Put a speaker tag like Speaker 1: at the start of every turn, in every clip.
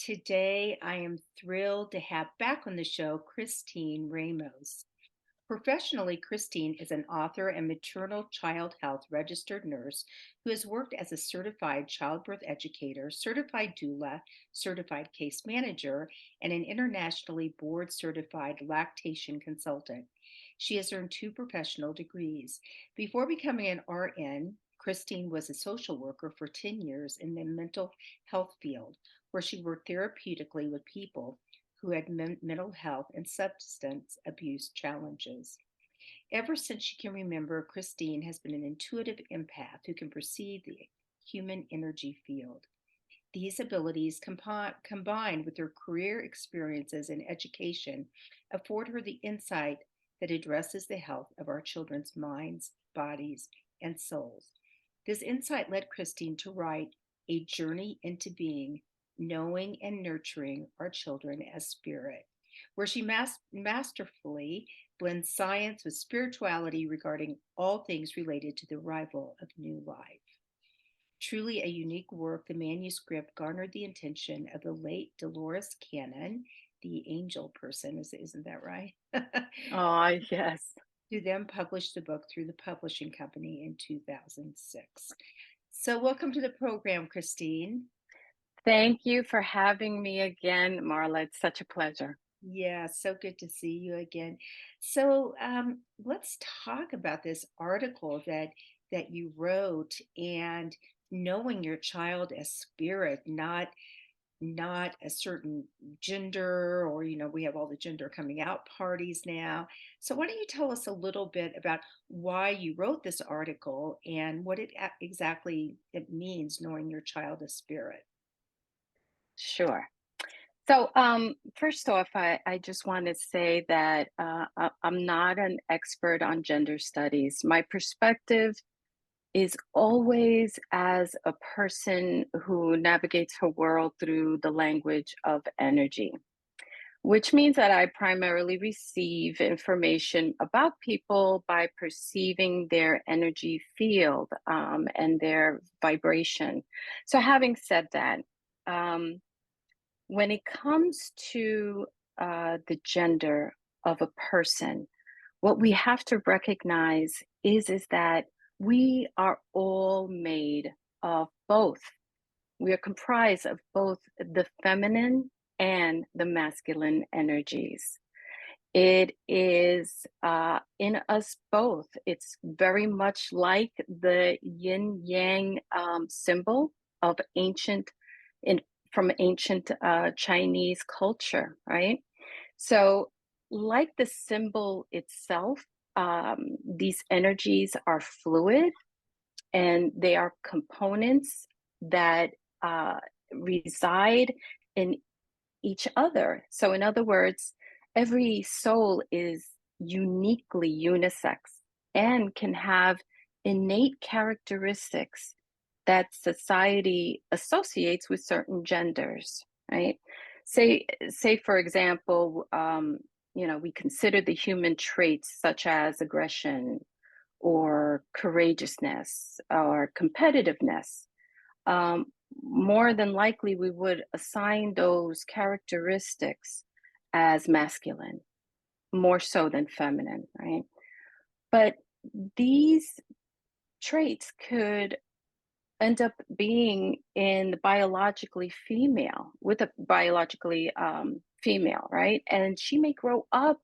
Speaker 1: Today, I am thrilled to have back on the show Christine Ramos. Professionally, Christine is an author and maternal child health registered nurse who has worked as a certified childbirth educator, certified doula, certified case manager, and an internationally board certified lactation consultant. She has earned two professional degrees. Before becoming an RN, Christine was a social worker for 10 years in the mental health field, where she worked therapeutically with people who had mental health and substance abuse challenges. Ever since she can remember, Christine has been an intuitive empath who can perceive the human energy field. These abilities, combined with her career experiences in education, afford her the insight that addresses the health of our children's minds, bodies, and souls. This insight led Christine to write A Journey into Being, Knowing and Nurturing Our Children as Spirit, where she masterfully blends science with spirituality regarding all things related to the arrival of new life. Truly a unique work, the manuscript garnered the attention of the late Dolores Cannon, the angel person, isn't that right?
Speaker 2: Oh, yes.
Speaker 1: Who then published the book through the publishing company in 2006. So, welcome to the program, Christine.
Speaker 2: Thank you for having me again, Marla. It's such a pleasure.
Speaker 1: Yeah, so good to see you again. So, let's talk about this article that you wrote and knowing your child as spirit, not a certain gender, or we have all the gender coming out parties now. So why don't you tell us a little bit about why you wrote this article and what exactly it means knowing your child as spirit?
Speaker 2: Sure. So, first off, I just want to say that I'm not an expert on gender studies. My perspective is always as a person who navigates her world through the language of energy, which means that I primarily receive information about people by perceiving their energy field and their vibration. So, having said that, um, when it comes to the gender of a person, what we have to recognize is that we are all made of both. We are comprised of both the feminine and the masculine energies. It is in us both. It's very much like the yin yang symbol of ancient, in from ancient Chinese culture, right? So, like the symbol itself, these energies are fluid and they are components that uh, reside in each other. So, in other words, every soul is uniquely unisex and can have innate characteristics that society associates with certain genders, right? Say for example, we consider the human traits such as aggression or courageousness or competitiveness. um, More than likely we would assign those characteristics as masculine, more so than feminine, right? But these traits could end up being in the biologically female with a biologically female, right? And she may grow up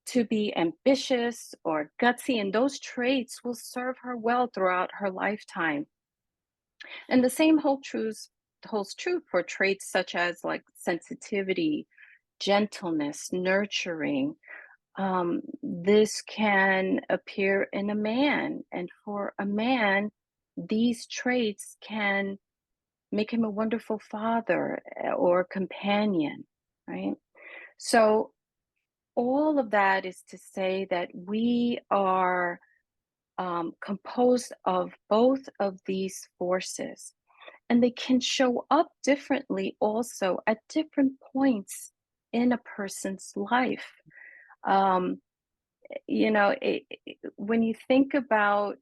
Speaker 2: to be ambitious or gutsy, and those traits will serve her well throughout her lifetime. And the same holds true for traits such as like sensitivity, gentleness, nurturing. This can appear in a man, and for a man, these traits can make him a wonderful father or companion, right? So, all of that is to say that we are composed of both of these forces, and they can show up differently also at different points in a person's life. Um, when you think about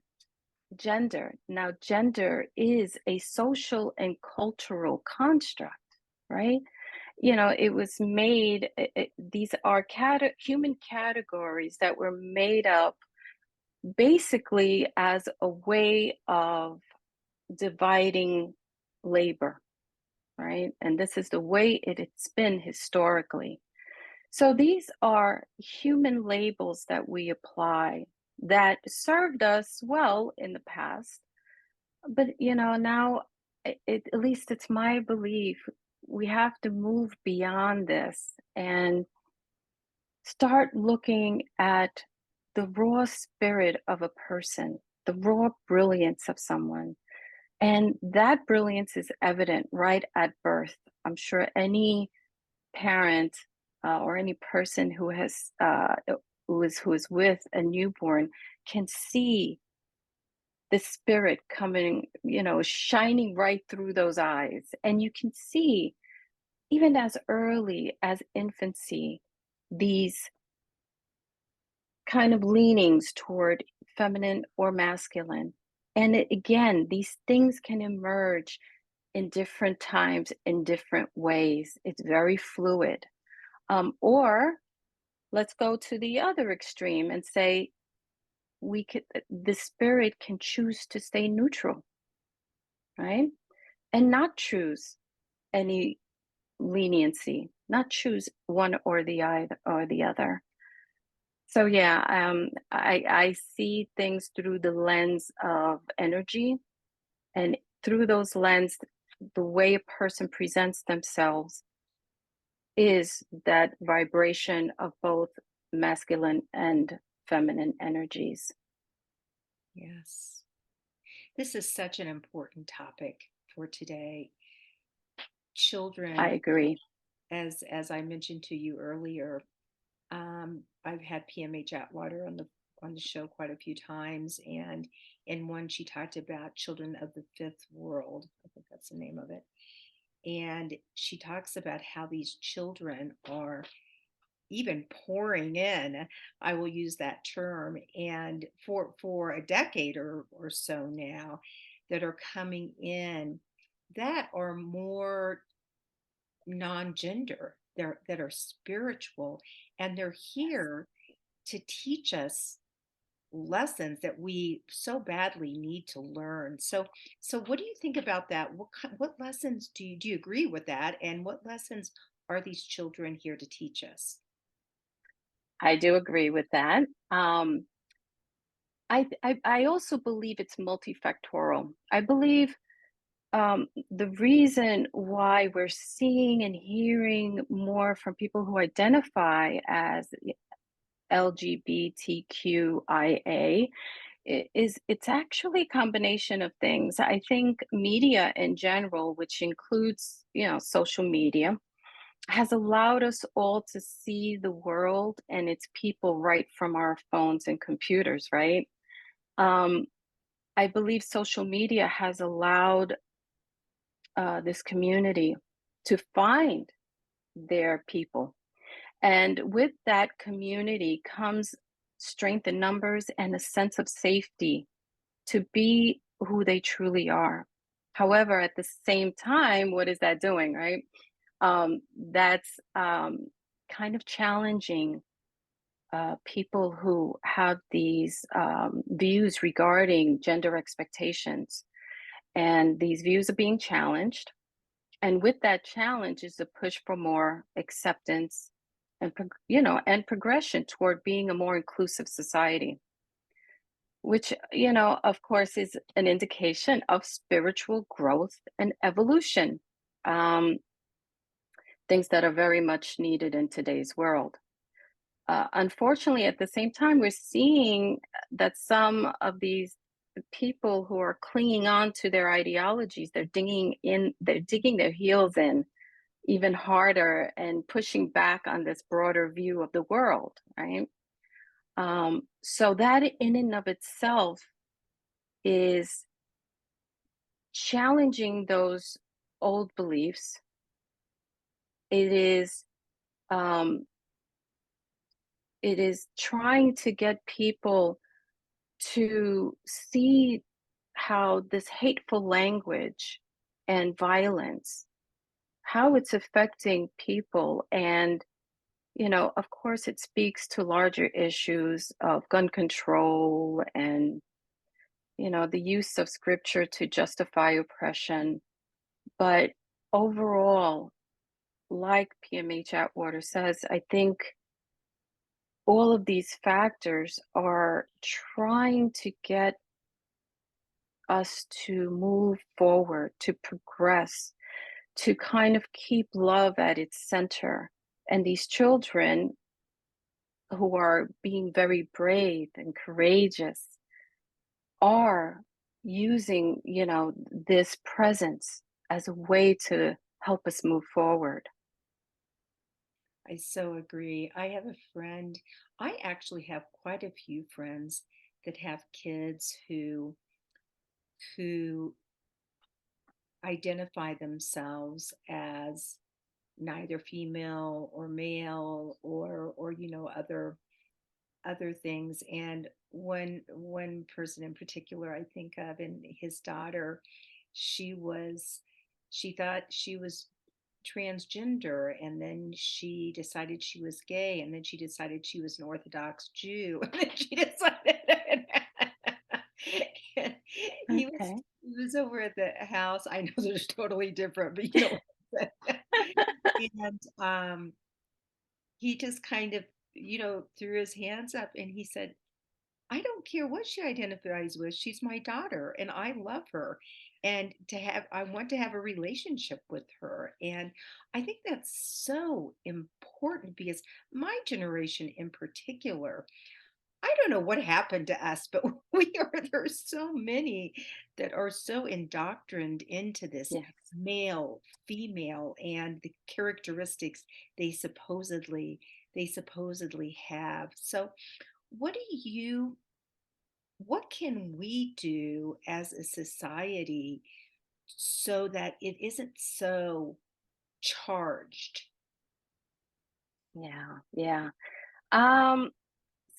Speaker 2: gender, now gender is a social and cultural construct, right? it was made, these are human categories that were made up basically as a way of dividing labor, right? And this is the way it's been historically. So these are human labels that we apply that served us well in the past. But, now, at least it's my belief, we have to move beyond this and start looking at the raw spirit of a person, the raw brilliance of someone. And that brilliance is evident right at birth. I'm sure any parent or any person who is with a newborn can see the spirit coming, shining right through those eyes. And you can see, even as early as infancy, these kind of leanings toward feminine or masculine. And again, these things can emerge in different times, in different ways. It's very fluid. Or let's go to the other extreme and say the spirit can choose to stay neutral, right? And not choose any leniency, not choose one or the other. So yeah, I see things through the lens of energy, and through those lens, the way a person presents themselves is that vibration of both masculine and feminine energies.
Speaker 1: Yes. This is such an important topic for today.
Speaker 2: I
Speaker 1: Children,
Speaker 2: agree.
Speaker 1: as I mentioned to you earlier, I've had PMH Atwater on the show quite a few times, and in one she talked about children of the fifth world. I think that's the name of it. And she talks about how these children are even pouring in, I will use that term, and for a decade or so now, that are coming in that are more non-gender, that are spiritual, and they're here to teach us lessons that we so badly need to learn. So what do you think about that? What lessons do you agree with that, and what lessons are these children here to teach us?
Speaker 2: I do agree with that. I also believe it's multifactorial. I believe the reason why we're seeing and hearing more from people who identify as LGBTQIA is it's actually a combination of things. I think media in general, which includes, social media, has allowed us all to see the world and its people right from our phones and computers, right? Um, I believe social media has allowed this community to find their people. And with that community comes strength in numbers and a sense of safety to be who they truly are. However, at the same time, what is that doing, right? That's kind of challenging people who have these views regarding gender expectations. And these views are being challenged. And with that challenge is the push for more acceptance and and progression toward being a more inclusive society, which, of course, is an indication of spiritual growth and evolution, um, things that are very much needed in today's world. Unfortunately, at the same time, we're seeing that some of these people who are clinging on to their ideologies, they're digging their heels in even harder and pushing back on this broader view of the world, right? So that in and of itself is challenging those old beliefs. It is um, it is trying to get people to see how this hateful language and violence how it's affecting people. And, of course, it speaks to larger issues of gun control and, the use of scripture to justify oppression. But overall, like PMH Atwater says, I think all of these factors are trying to get us to move forward, to progress, to kind of keep love at its center. And these children who are being very brave and courageous are using, this presence as a way to help us move forward.
Speaker 1: I so agree. I have a friend, I actually have quite a few friends that have kids who identify themselves as neither female or male or other things. And one person in particular I think of, and his daughter, she was she thought she was transgender, and then she decided she was gay, and then she decided she was an Orthodox Jew, and then she decided and he was
Speaker 2: Okay.
Speaker 1: he was over at the house. I know there's totally different, but and he just kind of, threw his hands up and he said, I don't care what she identifies with. She's my daughter and I love her. And I want to have a relationship with her. And I think that's so important because my generation in particular, I don't know what happened to us, but there's so many that are so indoctrined into this
Speaker 2: Yes.
Speaker 1: male, female, and the characteristics they supposedly have. So what do you what can we do as a society so that it isn't so charged?
Speaker 2: Yeah. Yeah. Um,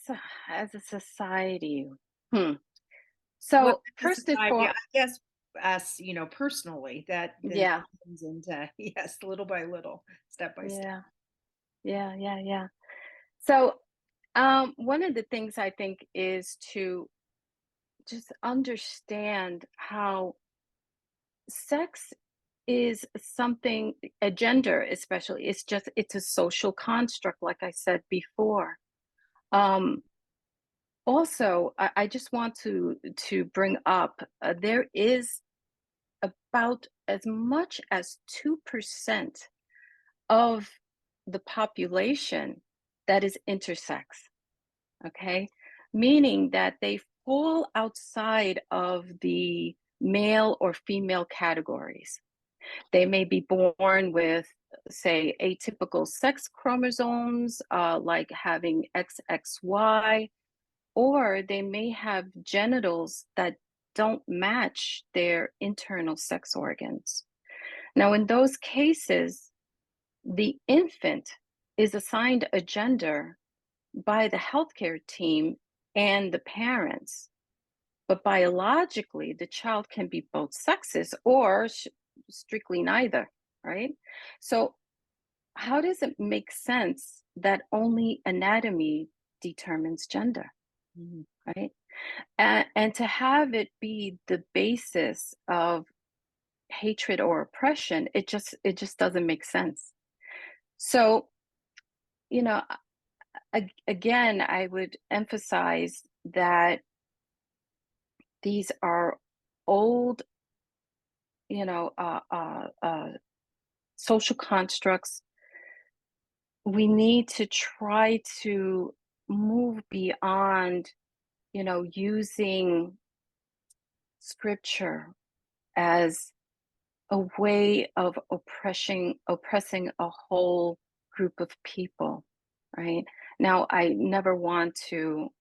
Speaker 2: so as a society, hmm.
Speaker 1: Well,
Speaker 2: So
Speaker 1: as a
Speaker 2: first and
Speaker 1: society, I
Speaker 2: for
Speaker 1: guess us, personally, that then
Speaker 2: yeah,
Speaker 1: comes into, yes, little by little, step by step.
Speaker 2: yeah, yeah. So one of the things I think is to just understand how sex is something, a gender especially, it's a social construct, like I said before. Um, Also, I just want to bring up there is about as much as 2% of the population that is intersex. Okay, meaning that they fall outside of the male or female categories. They may be born with, say, atypical sex chromosomes, like having XXY, or they may have genitals that don't match their internal sex organs. Now, in those cases, the infant is assigned a gender by the healthcare team and the parents. But biologically, the child can be both sexes or strictly neither, right? So, how does it make sense that only anatomy determines gender,
Speaker 1: Mhm.
Speaker 2: right? And to have it be the basis of hatred or oppression, it just doesn't make sense. So, you know, again, I would emphasize that these are old, you know, uh, uh, uh, social constructs. We need to try to move beyond, using scripture as a way of oppressing a whole group of people, right? Now, I never want to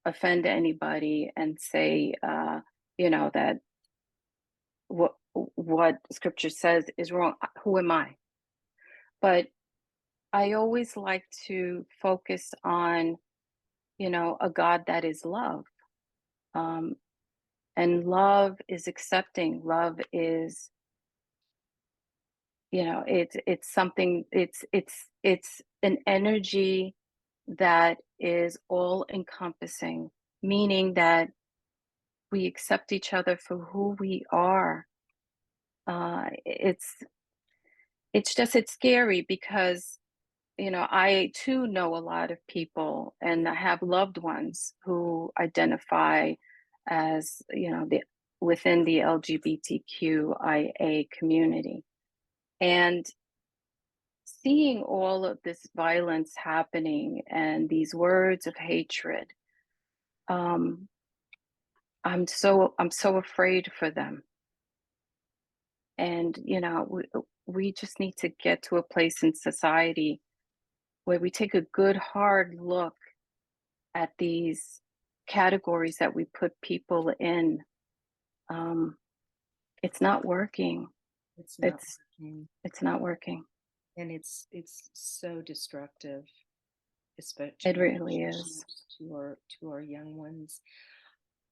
Speaker 2: offend anybody and say, that what scripture says is wrong. Who am I? But I always like to focus on, a God that is love. Um, and love is accepting. Love is, it's something, it's an energy that is all encompassing, meaning that we accept each other for who we are. It's scary because I too know a lot of people, and I have loved ones who identify as, the within the LGBTQIA community. And seeing all of this violence happening and these words of hatred, um, I'm so afraid for them. And we just need to get to a place in society where we take a good hard look at these categories that we put people in. Um, it's not working.
Speaker 1: It's not
Speaker 2: It's
Speaker 1: working.
Speaker 2: it's not working.
Speaker 1: And it's so destructive, especially to
Speaker 2: It really is.
Speaker 1: relationships, to our young ones.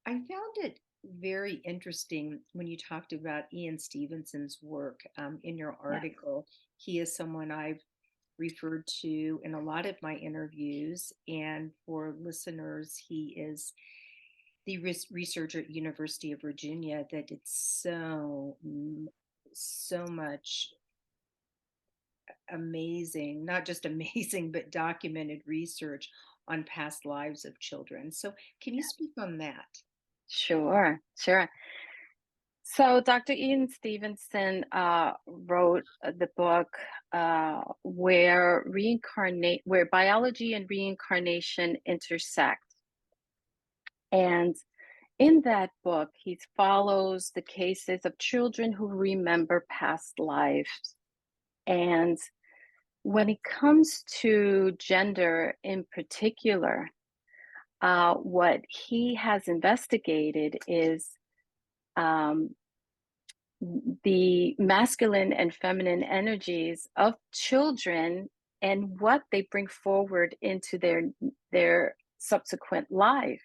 Speaker 1: I found it very interesting when you talked about Ian Stevenson's work in your
Speaker 2: Yes.
Speaker 1: article. He is someone I've referred to in a lot of my interviews, and for listeners, he is the researcher at University of Virginia that did so much amazing, not just amazing, but documented research on past lives of children. So, can you speak on that?
Speaker 2: Sure, sure. So Dr. Ian Stevenson wrote the book where biology and reincarnation intersect. And in that book, he follows the cases of children who remember past lives. And when it comes to gender in particular, what he has investigated is um, the masculine and feminine energies of children and what they bring forward into their subsequent life.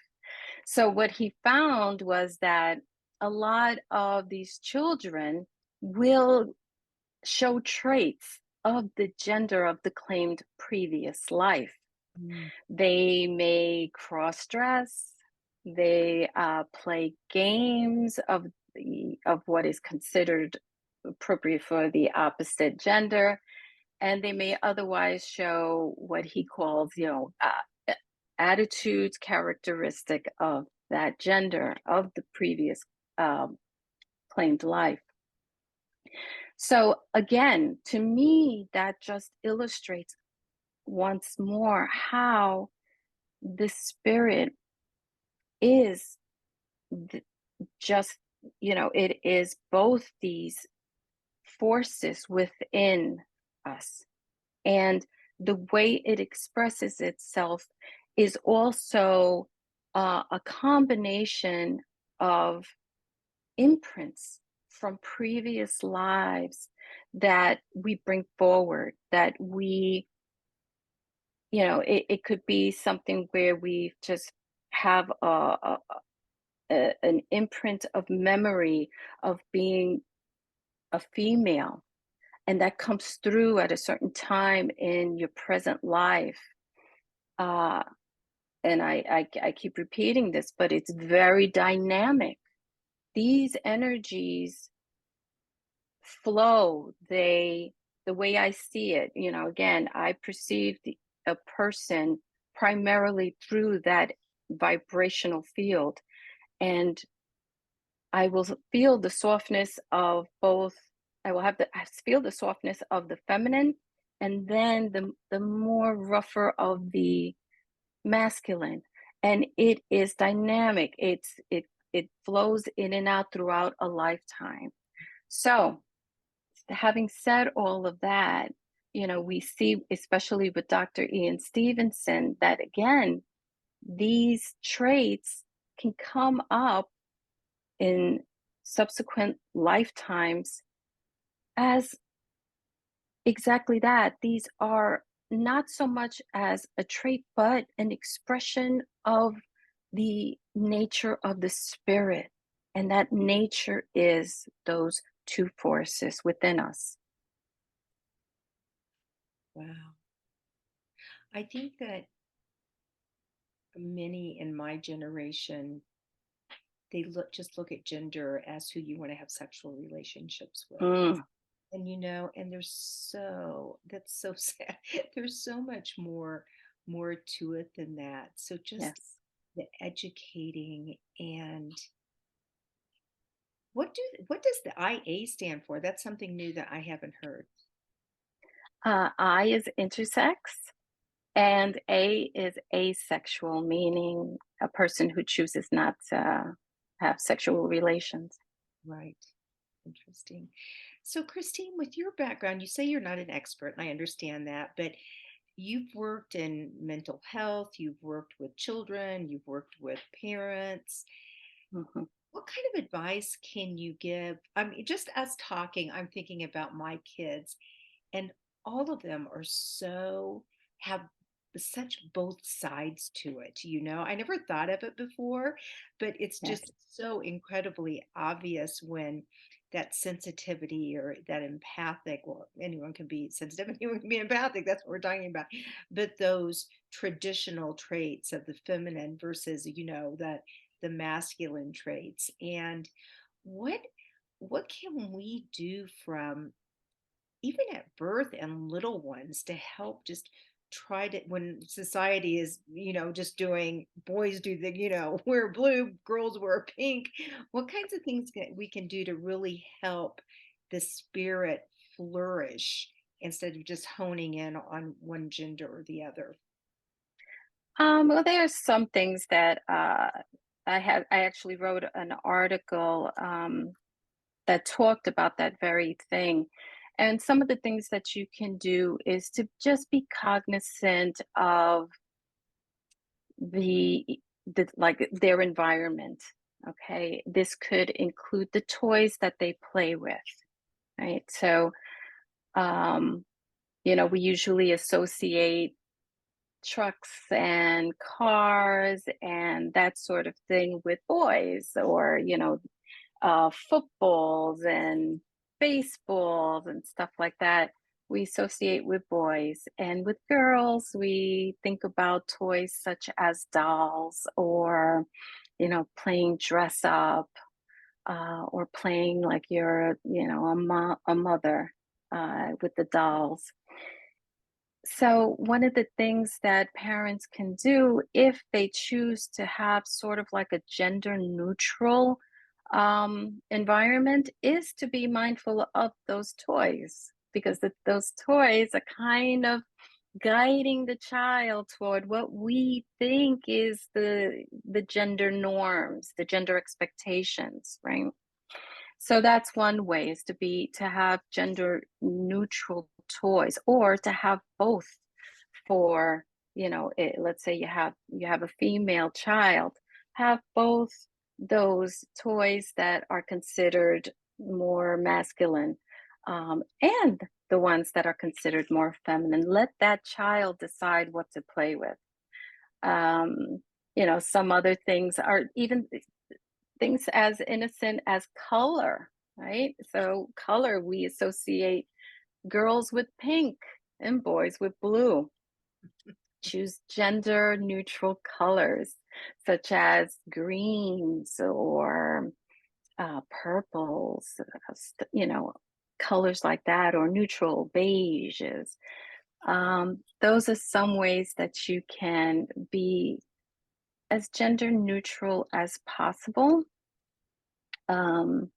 Speaker 2: So what he found was that a lot of these children will show traits of the gender of the claimed previous life.
Speaker 1: Mm.
Speaker 2: They may cross dress, they play games of what is considered appropriate for the opposite gender, and they may otherwise show what he calls, attitudes characteristic of that gender of the previous um, claimed life. So again, to me, that just illustrates once more how the spirit is just, it is both these forces within us. And the way it expresses itself is also a combination of imprints from previous lives that we bring forward, that it could be something where we just have an imprint of memory of being a female, and that comes through at a certain time in your present life. Uh, and I keep repeating this, but it's very dynamic. These energies flow. The way I see it, again, I perceive a person primarily through that vibrational field, and I will feel the softness of both. I feel the softness of the feminine, and then the more rougher of the masculine. And it is dynamic. It flows in and out throughout a lifetime. So, having said all of that, we see, especially with Dr. Ian Stevenson, that again, these traits can come up in subsequent lifetimes as exactly that. These are not so much as a trait, but an expression of the nature of the spirit. And that nature is those two forces within us.
Speaker 1: Wow. I think that many in my generation, they look at gender as who you want to have sexual relationships with.
Speaker 2: Mm,
Speaker 1: And and there's so that's so sad. There's so much more to it than that. So just
Speaker 2: yes.
Speaker 1: the educating and what does the IA stand for? That's something new that I haven't heard.
Speaker 2: I is intersex, and A is asexual, meaning a person who chooses not to have sexual relations.
Speaker 1: Right. Interesting. So, Christine, with your background, you say you're not an expert, and I understand that, but you've worked in mental health, you've worked with children, you've worked with parents.
Speaker 2: Mhm.
Speaker 1: What kind of advice can you give? I mean, just as talking, I'm thinking about my kids, and all of them are have such both sides to it. I never thought of it before, but it's
Speaker 2: Yes.
Speaker 1: just so incredibly obvious when that sensitivity or that empathic, well, anyone can be sensitive, anyone can be empathic, that's what we're talking about, but those traditional traits of the feminine versus that the masculine traits. And what what can we do from even at birth and little ones to help just try to, when society is just doing, boys do the wear blue, girls wear pink, what kinds of things we can do to really help the spirit flourish instead of just honing in on one gender or the other?
Speaker 2: Well, there are some things that I actually wrote an article that talked about that very thing. And some of the things that you can do is to just be cognizant of the like their environment. Okay, this could include the toys that they play with, right? So, um, we usually associate trucks and cars and that sort of thing with boys, or footballs and baseballs and stuff like that we associate with boys. And with girls, we think about toys such as dolls, or playing dress up, or playing like you're a mother, with the dolls. So, one of the things that parents can do if they choose to have sort of like a gender neutral environment is to be mindful of those toys, because those toys are kind of guiding the child toward what we think is the gender norms, the gender expectations, right? So that's one way, is to have gender neutral toys, or to have both for, let's say you have a female child, have both those toys that are considered more masculine, and the ones that are considered more feminine. Let that child decide what to play with. Some other things are even things as innocent as color, right? So, color, we associate girls with pink and boys with blue. Choose gender neutral colors such as greens or purples, colors like that, or neutral beiges. Those are some ways that you can be as gender neutral as possible. Um,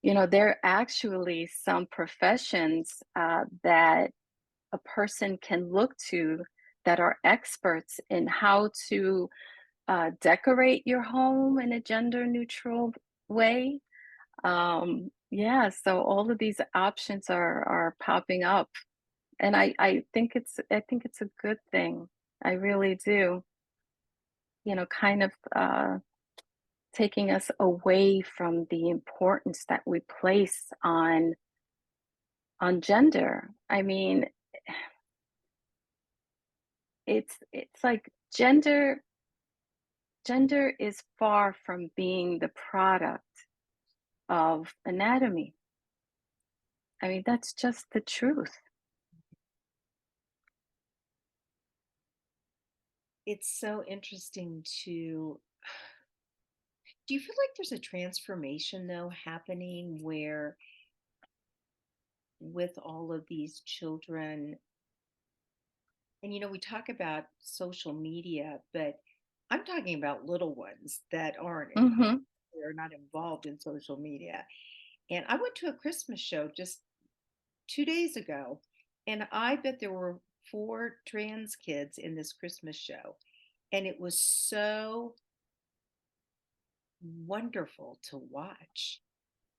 Speaker 2: there are actually some professions that a person can look to, that are experts in how to decorate your home in a gender neutral way. Yeah, so all of these options are popping up, and I think it's a good thing. I really do. Kind of taking us away from the importance that we place on gender. I mean, it's like gender is far from being the product of anatomy. I mean, that's just the truth.
Speaker 1: it's so interesting to do you feel like there's a transformation though happening where with all of these children and we talk about social media, but I'm talking about little ones that
Speaker 2: Hmm.
Speaker 1: they're not involved in social media. And I went to a Christmas show just 2 days ago, and I bet there were four trans kids in this Christmas show. And it was so wonderful to watch.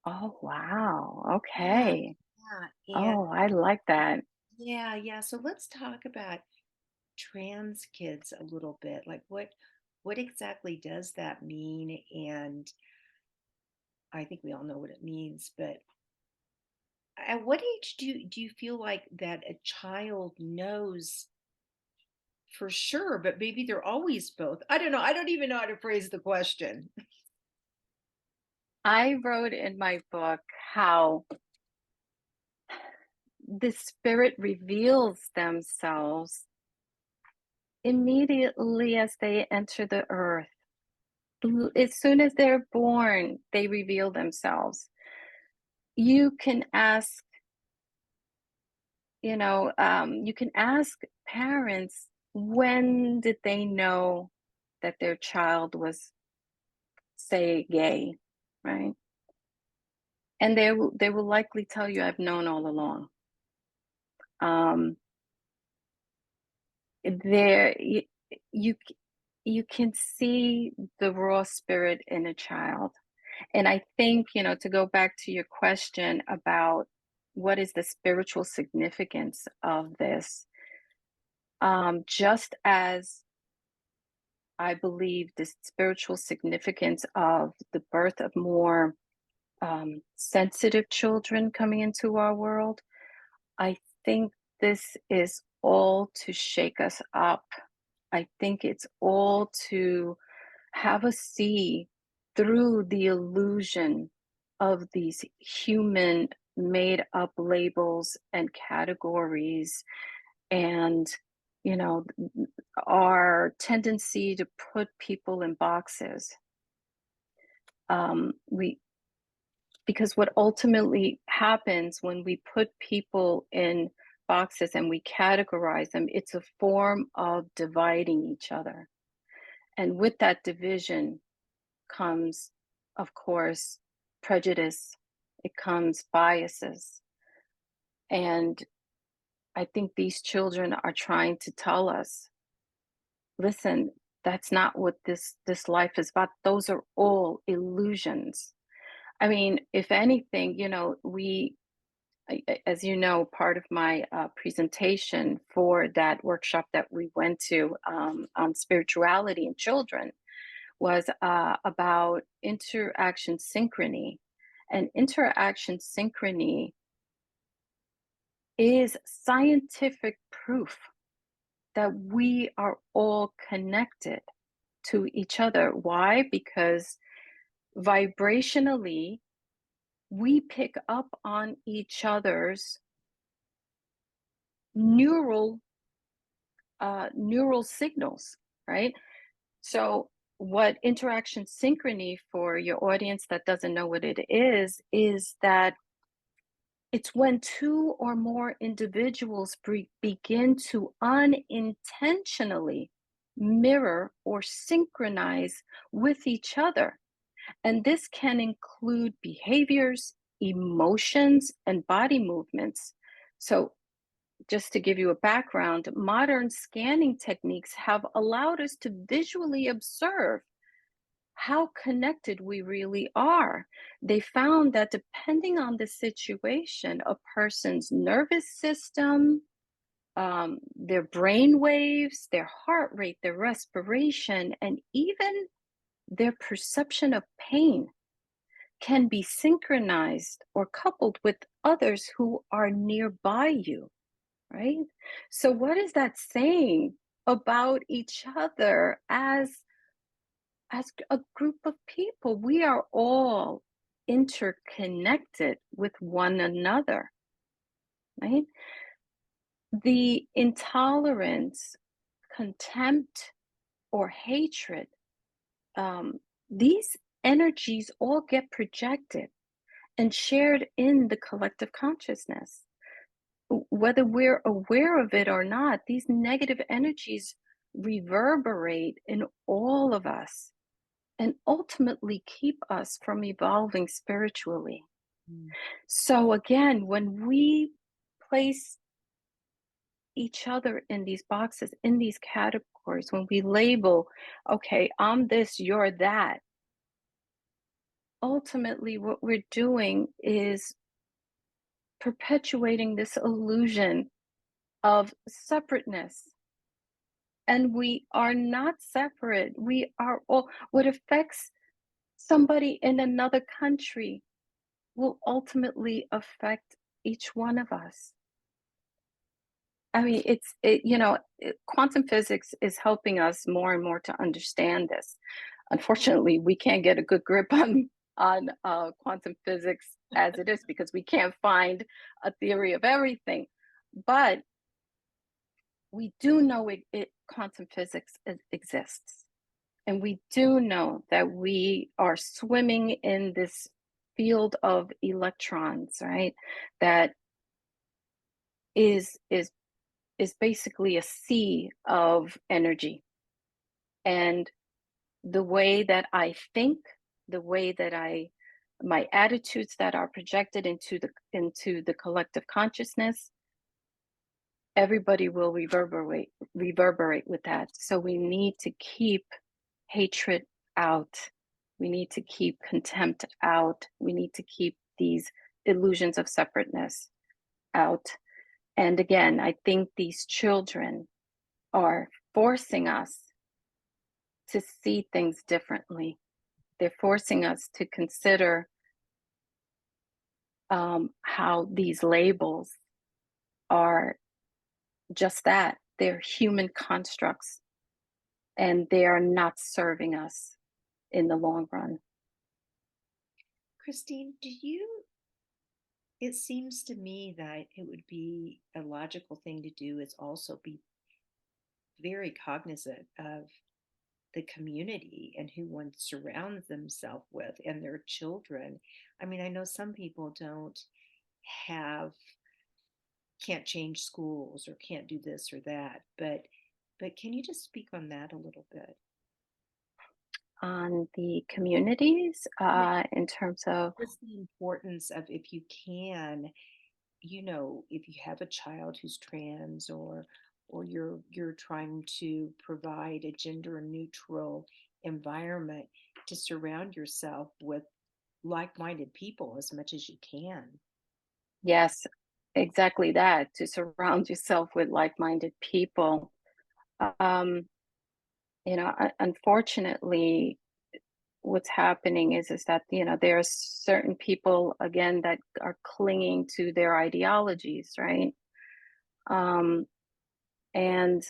Speaker 2: Oh, wow.
Speaker 1: Yeah,
Speaker 2: Okay.
Speaker 1: yeah. And
Speaker 2: Oh, I like that.
Speaker 1: yeah, yeah. So let's talk about trans kids a little bit. Like what exactly does that mean? And I think we all know what it means, but at what age do you feel like that a child knows for sure, but maybe they're always both? I don't know. I don't even know how to phrase the question.
Speaker 2: I wrote in my book how the spirit reveals themselves immediately as they enter the earth. As soon as they're born, they reveal themselves. You can ask, you can ask parents, when did they know that their child was, say, gay, right? And they will likely tell you, I've known all along. Um, there you you can see the raw spirit in a child. And I think, to go back to your question about what is the spiritual significance of this, just as I believe the spiritual significance of the birth of more sensitive children coming into our world, I think this is all to shake us up. I think it's all to have us see through the illusion of these human made up labels and categories and you know our tendency to put people in boxes. We Because what ultimately happens when we put people in boxes and we categorize them, it's a form of dividing each other. And with that division comes, of course, prejudice, it comes biases. And I think these children are trying to tell us, listen, that's not what this life is about. Those are all illusions. I mean, if anything, as you know, part of my presentation for that workshop that we went to on spirituality in children was about interaction synchrony. And interaction synchrony is scientific proof that we are all connected to each other. Why? Because vibrationally, we pick up on each other's neural neural signals, right? So, what interaction synchrony, for your audience that doesn't know what it is that it's when two or more individuals begin to unintentionally mirror or synchronize with each other. And this can include behaviors, emotions, and body movements. So, just to give you a background, modern scanning techniques have allowed us to visually observe how connected we really are. They found that depending on the situation, a person's nervous system, their brain waves, their heart rate, their respiration, and even their perception of pain can be synchronized or coupled with others who are nearby you, right? So, what is that saying about each other as a group of people? We are all interconnected with one another, right? The intolerance, contempt, or hatred, these energies all get projected and shared in the collective consciousness. Whether we're aware of it or not, these negative energies reverberate in all of us and ultimately keep us from evolving spiritually.
Speaker 1: Mm.
Speaker 2: So, again, when we place each other in these boxes, in these categories, when we label, okay, I'm this, you're that, ultimately what we're doing is perpetuating this illusion of separateness. And we are not separate. We are all, what affects somebody in another country will ultimately affect each one of us. I mean, quantum physics is helping us more and more to understand this. Unfortunately, we can't get a good grip on quantum physics as it is because we can't find a theory of everything. But we do know quantum physics exists, and we do know that we are swimming in this field of electrons, right? That is is basically a sea of energy. And the way that I think, the way that my attitudes that are projected into the collective consciousness, everybody will reverberate with that. So we need to keep hatred out. We need to keep contempt out. We need to keep these illusions of separateness out. And again, I think these children are forcing us to see things differently. They're forcing us to consider how these labels are just that. They're human constructs and they are not serving us in the long run.
Speaker 1: Christine, it seems to me that it would be a logical thing to do is also be very cognizant of the community and who one surrounds themselves with and their children. I mean, I know some people have can't change schools or can't do this or that, but can you just speak on that a little bit?
Speaker 2: On the communities,
Speaker 1: Yeah,
Speaker 2: in terms of,
Speaker 1: just the importance of if you can, if you have a child who's trans or you're trying to provide a gender neutral environment to surround yourself with like-minded people as much as you can.
Speaker 2: yes, exactly that, to surround yourself with like minded people. Um, unfortunately, what's happening is that there are certain people again that are clinging to their ideologies, right? um and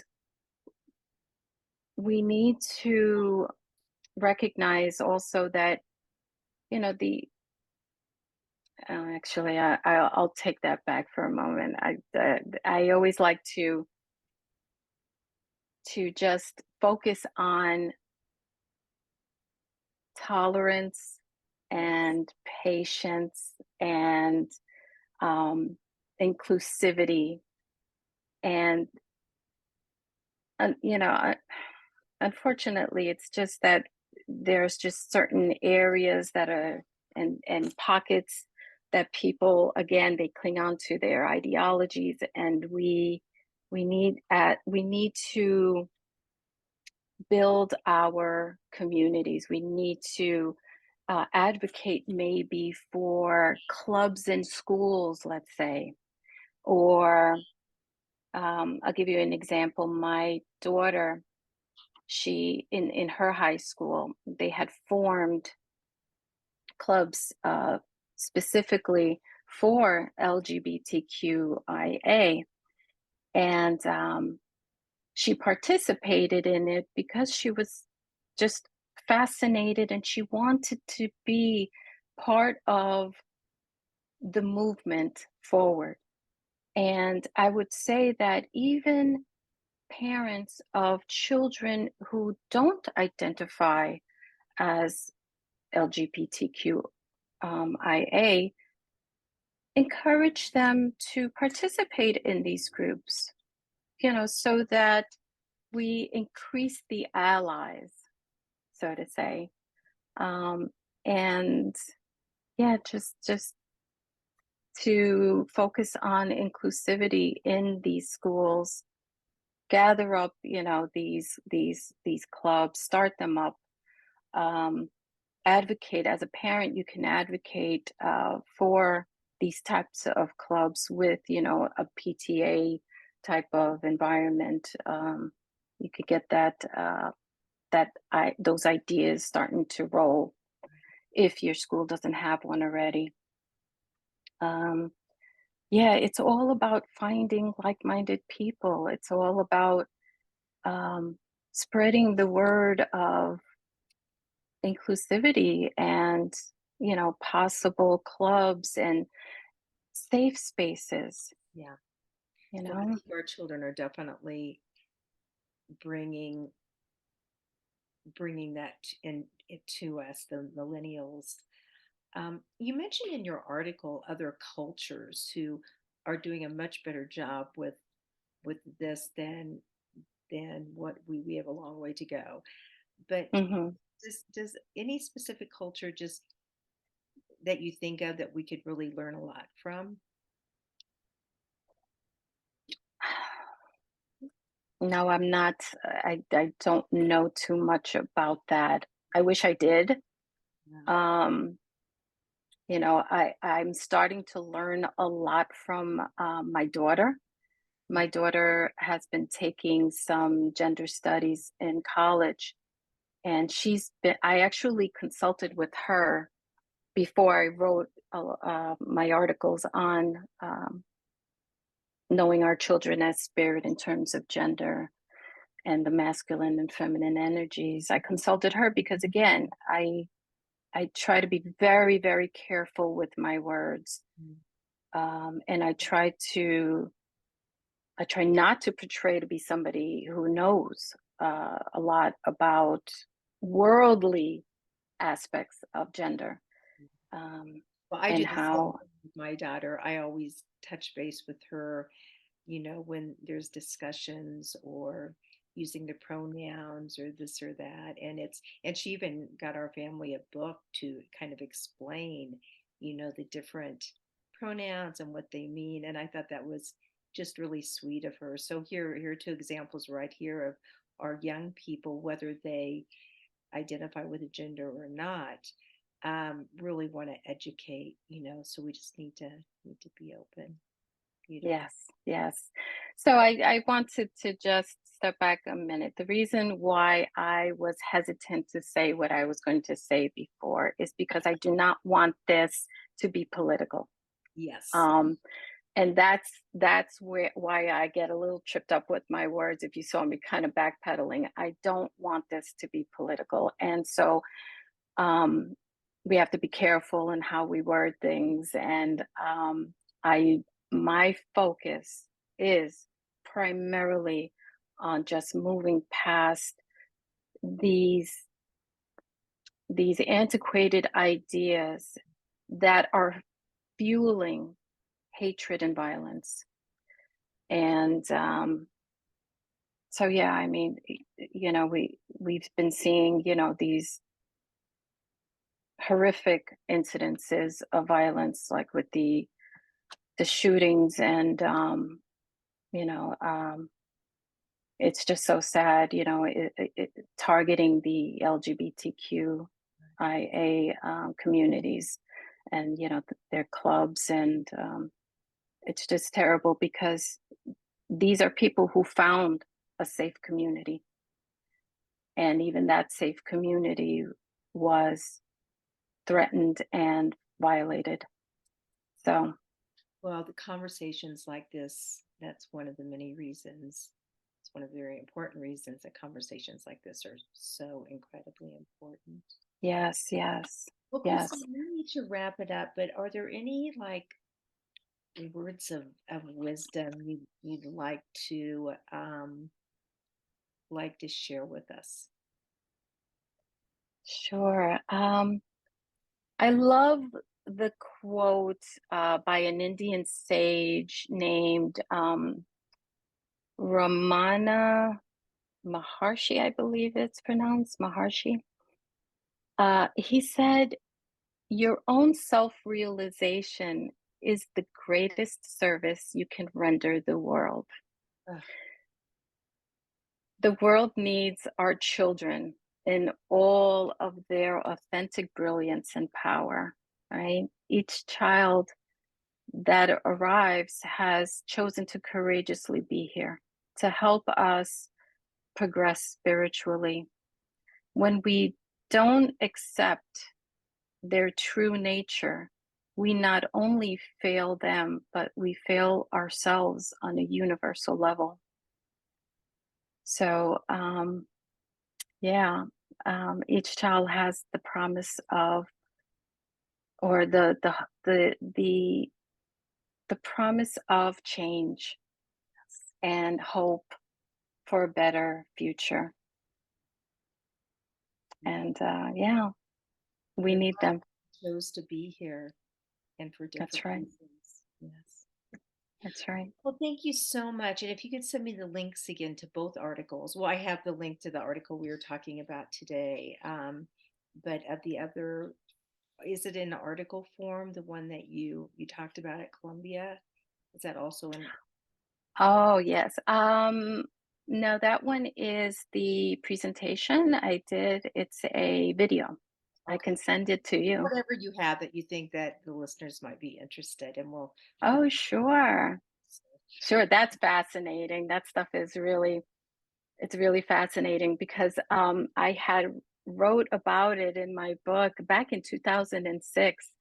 Speaker 2: we need to recognize also that the actually I'll take that back for a moment. I always like to just focus on tolerance
Speaker 1: Yes.
Speaker 2: and patience and um, inclusivity. And you know, unfortunately, it's just that there's just certain areas that are and pockets that people again they cling on to their ideologies, and we need to build our communities. We need to advocate maybe for clubs in schools, let's say, or I'll give you an example. My daughter, she in her high school, they had formed clubs specifically for LGBTQIA, and she participated in it because she was just fascinated and she wanted to be part of the movement forward. And I would say that even parents of children who don't identify as LGBTQIA, encourage them to participate in these groups, so that we increase the allies, so to say. And yeah, just to focus on inclusivity in these schools, gather up, these clubs, start them up, um, advocate. As a parent, you can advocate for these types of clubs with, a PTA type of environment. You could get those ideas starting to roll if your school doesn't have one already. Yeah, it's all about finding like-minded people. It's all about um, spreading the word of inclusivity and, possible clubs and safe spaces,
Speaker 1: Yeah.
Speaker 2: you
Speaker 1: Well, I
Speaker 2: know?
Speaker 1: think our children are definitely bringing that in it to us, the millennials. You mentioned in your article other cultures who are doing a much better job with this than what we have a long way to go. But
Speaker 2: Hmm.
Speaker 1: does any specific culture just that you think of that we could really learn a lot from?
Speaker 2: No, I'm not. I don't know too much about that. I wish I did.
Speaker 1: Yeah.
Speaker 2: Um, I'm starting to learn a lot from my daughter. My daughter has been taking some gender studies in college, and I actually consulted with her before I wrote my articles on knowing our children as spirit in terms of gender and the masculine and feminine energies. I consulted her because, again, I try to be very, very careful with my words,
Speaker 1: Mm.
Speaker 2: and I try not to portray to be somebody who knows a lot about worldly aspects of gender, um,
Speaker 1: Well, I do
Speaker 2: and
Speaker 1: the same
Speaker 2: how.
Speaker 1: thing with my daughter. I always touch base with her, when there's discussions or using the pronouns or this or that. And she even got our family a book to kind of explain, the different pronouns and what they mean. And I thought that was just really sweet of her. So here are two examples right here of our young people, whether they identify with a gender or not, really want to educate, so we just need to be open. Beautiful.
Speaker 2: Yes, yes. So I wanted to just step back a minute. The reason why I was hesitant to say what I was going to say before is because I do not want this to be political.
Speaker 1: Yes.
Speaker 2: Um, and that's why I get a little tripped up with my words. If you saw me kind of backpedaling, I don't want this to be political. And so um, we have to be careful in how we word things. And I my focus is primarily on just moving past these these antiquated ideas that are fueling hatred and violence. And so yeah, I mean, we've been seeing, these horrific incidences of violence, like with the shootings, and you know um, it's just so sad, targeting the LGBTQIA communities, and their clubs, and it's just terrible because these are people who found a safe community, and even that safe community was threatened and violated. So
Speaker 1: Well, the conversations like this, that's one of the many reasons. It's one of the very important reasons that conversations like this are so incredibly important.
Speaker 2: yes, yes,
Speaker 1: Well,
Speaker 2: yes.
Speaker 1: Christine, we need to wrap it up, but are there any like words of wisdom you'd like to like to share with us?
Speaker 2: Sure. I love the quote by an Indian sage named Ramana Maharshi, I believe it's pronounced Maharshi. He said, "Your own self realization is the greatest service you can render the world."
Speaker 1: Ugh,
Speaker 2: The world needs our children in all of their authentic brilliance and power, right? Each child that arrives has chosen to courageously be here to help us progress spiritually. When we don't accept their true nature, we not only fail them, but we fail ourselves on a universal level. So, yeah, each child has the promise of, or the promise of change and hope for a better future. And yeah, we
Speaker 1: you're
Speaker 2: need
Speaker 1: right.
Speaker 2: them.
Speaker 1: Chose to be here and for
Speaker 2: That's
Speaker 1: different
Speaker 2: right.
Speaker 1: reasons. Yes.
Speaker 2: That's right.
Speaker 1: Well, thank you so much. And if you could send me the links again to both articles. Well, I have the link to the article we were talking about today. But at the other, is it in article form, the one that you talked about at Columbia? Is that also in?
Speaker 2: Oh, yes. No, that one is the presentation I did. It's a video. I
Speaker 1: Okay.
Speaker 2: can send it to you.
Speaker 1: Whatever you have that you think that the listeners might be interested, and we'll put
Speaker 2: Oh, sure. Sure. That's fascinating. That stuff is really, it's really fascinating because I had wrote about it in my book back in 2006.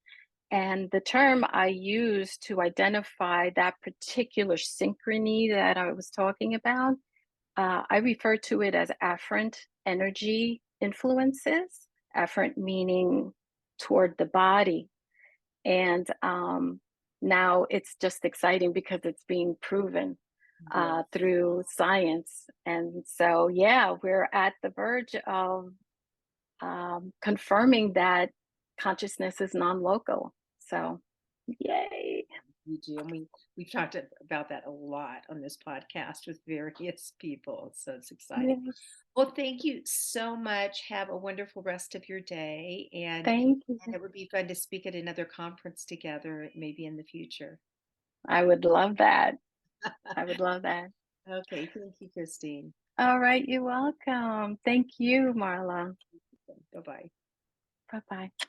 Speaker 2: And the term I used to identify that particular synchrony that I was talking about, I refer to it as afferent energy influences, afferent meaning toward the body. And now it's just exciting because it's being proven
Speaker 1: yes.
Speaker 2: through science. And so, yeah, we're at the verge of confirming that consciousness is non local. So, yay.
Speaker 1: You do, and we've talked about that a lot on this podcast with various people, so it's exciting.
Speaker 2: Yes.
Speaker 1: Well, thank you so much. Have a wonderful rest of your day,
Speaker 2: Thank
Speaker 1: and
Speaker 2: you.
Speaker 1: it would be fun to speak at another conference together, maybe in the future.
Speaker 2: I would love that. I would love that.
Speaker 1: Okay, thank you, Christine.
Speaker 2: All right. You're welcome. Thank you, Marla.
Speaker 1: Bye bye.
Speaker 2: Bye bye.